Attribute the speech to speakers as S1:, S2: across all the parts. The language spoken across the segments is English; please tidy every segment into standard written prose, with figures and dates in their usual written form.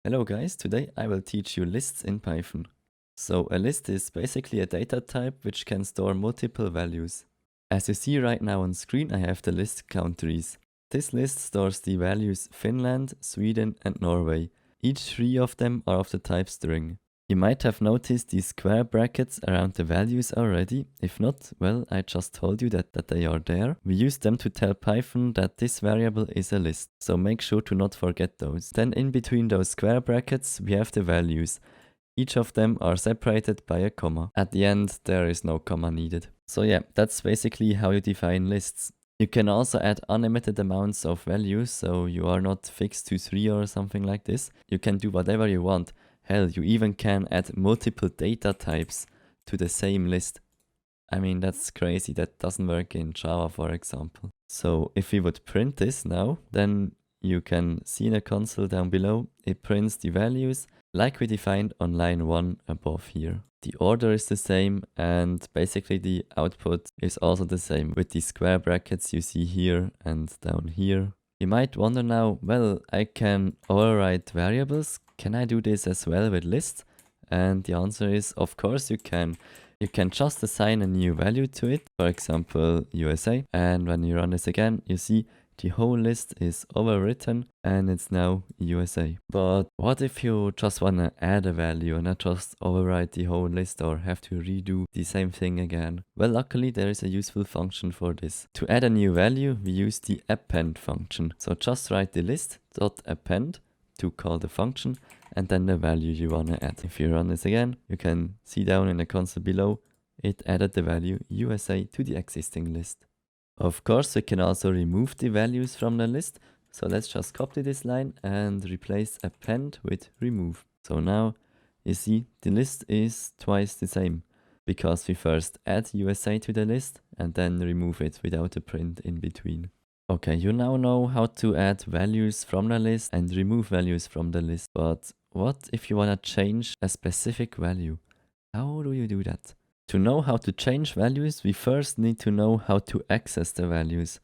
S1: Hello guys, today I will teach you lists in Python. So a list is basically a data type which can store multiple values. As you see right now on screen, I have the list countries. This list stores the values Finland, Sweden and Norway. Each three of them are of the type string. You might have noticed these square brackets around the values already. If not, well, I just told you that they are there. We use them to tell Python that this variable is a list, so make sure to not forget those. Then in between those square brackets, we have the values. Each of them are separated by a comma. At the end, there is no comma needed. So yeah, that's basically how you define lists. You can also add unlimited amounts of values, so you are not fixed to 3 or something like this. You can do whatever you want. Hell, you even can add multiple data types to the same list. I mean, that's crazy. That doesn't work in Java, for example. So if we would print this now, then you can see in the console down below, it prints the values like we defined on line 1 above here. The order is the same and basically the output is also the same with the square brackets you see here and down here. You might wonder now, well, I can override variables. Can I do this as well with lists? And the answer is, of course you can. You can just assign a new value to it, for example, USA. And when you run this again, you see the whole list is overwritten and it's now USA. But what if you just want to add a value and not just overwrite the whole list or have to redo the same thing again? Well, luckily there is a useful function for this. To add a new value, we use the append function. So just write the list.append to call the function and then the value you want to add. If you run this again, you can see down in the console below, it added the value USA to the existing list. Of course, we can also remove the values from the list. So let's just copy this line and replace append with remove. So now you see the list is twice the same because we first add USA to the list and then remove it without a print in between. Okay, you now know how to add values from the list and remove values from the list. But what if you want to change a specific value? How do you do that? To know how to change values, we first need to know how to access the values.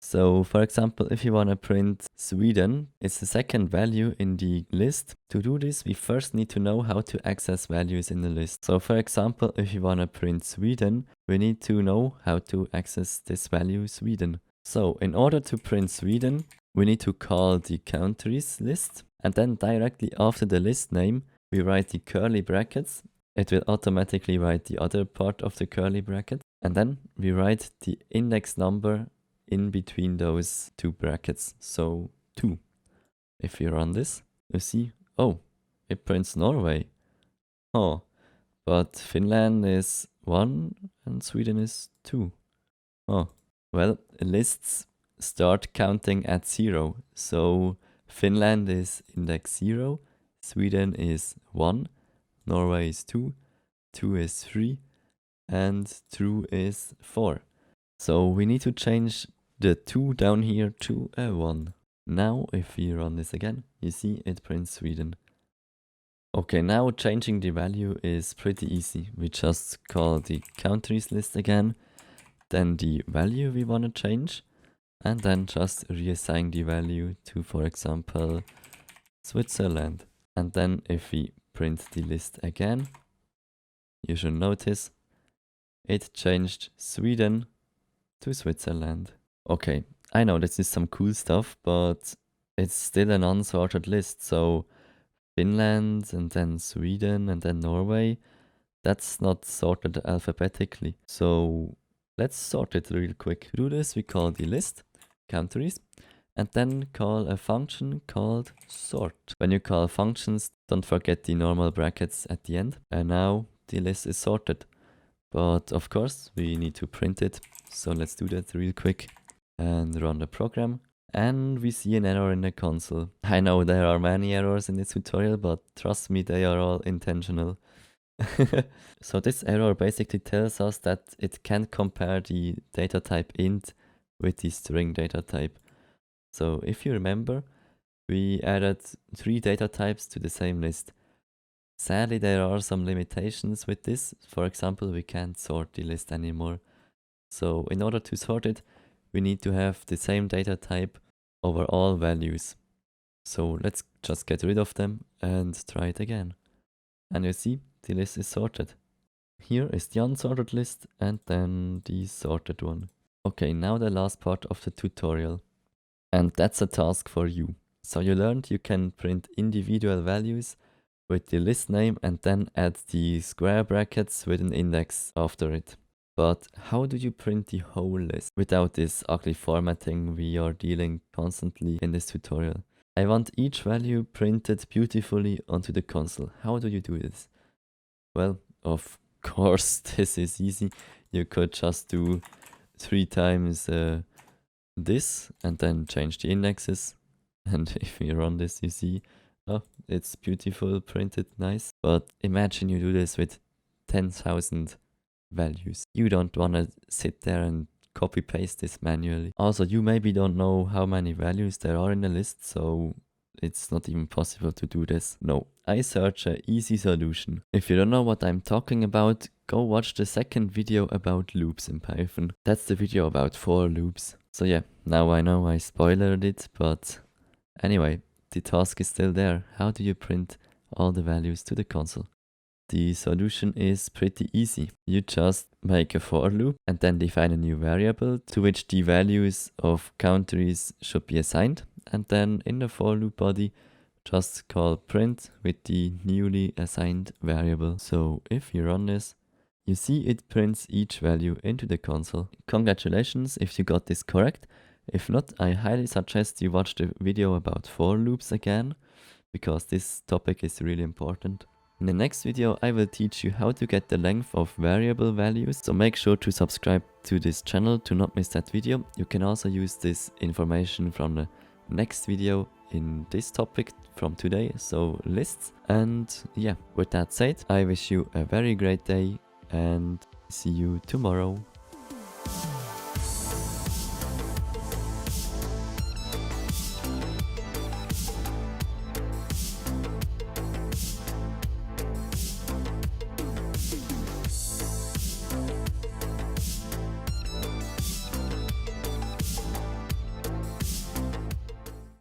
S1: So for example, if you want to print Sweden, it's the second value in the list. To do this, we first need to know how to access values in the list. So for example, if you want to print Sweden, we need to know how to access this value Sweden. So in order to print Sweden, we need to call the countries list. And then directly after the list name, we write the curly brackets. It will automatically write the other part of the curly bracket. And then we write the index number in between those two brackets. So 2. If you run this, you see, oh, it prints Norway. Oh, but Finland is 1 and Sweden is 2. Oh, well, lists start counting at 0. So Finland is index 0, Sweden is 1, Norway is 2, 2 is 3, and 2 is 4. So we need to change the 2 down here to a 1. Now if we run this again, you see it prints Sweden. Okay, now changing the value is pretty easy. We just call the countries list again, then the value we want to change, and then just reassign the value to, for example, Switzerland. And then if we print the list again, you should notice it changed Sweden to Switzerland. Okay, I know this is some cool stuff, but it's still an unsorted list. So Finland and then Sweden and then Norway, that's not sorted alphabetically. So let's sort it real quick. To do this, we call the list countries and then call a function called sort. When you call functions, don't forget the normal brackets at the end. And now the list is sorted. But of course, we need to print it. So let's do that real quick and run the program. And we see an error in the console. I know there are many errors in this tutorial, but trust me, they are all intentional. So this error basically tells us that it can't compare the data type int with the string data type. So if you remember, we added 3 data types to the same list. Sadly, there are some limitations with this. For example, we can't sort the list anymore. So in order to sort it, we need to have the same data type over all values. So let's just get rid of them and try it again. And you see, the list is sorted. Here is the unsorted list and then the sorted one. Okay, now the last part of the tutorial. And that's a task for you. So you learned you can print individual values with the list name and then add the square brackets with an index after it. But how do you print the whole list without this ugly formatting we are dealing constantly in this tutorial? I want each value printed beautifully onto the console. How do you do this? Well, of course, this is easy. You could just do 3 times this and then change the indexes. And if you run this, you see, oh, it's beautiful, printed, nice. But imagine you do this with 10,000 values. You don't want to sit there and copy paste this manually. Also, you maybe don't know how many values there are in the list, so it's not even possible to do this. No, I search an easy solution. If you don't know what I'm talking about, go watch the second video about loops in Python. That's the video about for loops. So yeah, now I know I spoiled it, but anyway, the task is still there. How do you print all the values to the console? The solution is pretty easy. You just make a for loop and then define a new variable to which the values of countries should be assigned. And then in the for loop body, just call print with the newly assigned variable. So if you run this, you see it prints each value into the console. Congratulations if you got this correct. If not, I highly suggest you watch the video about for loops again, because this topic is really important. In the next video, I will teach you how to get the length of variable values, so make sure to subscribe to this channel to not miss that video. You can also use this information from the next video in this topic from today, so lists. And yeah, with that said, I wish you a very great day and see you tomorrow.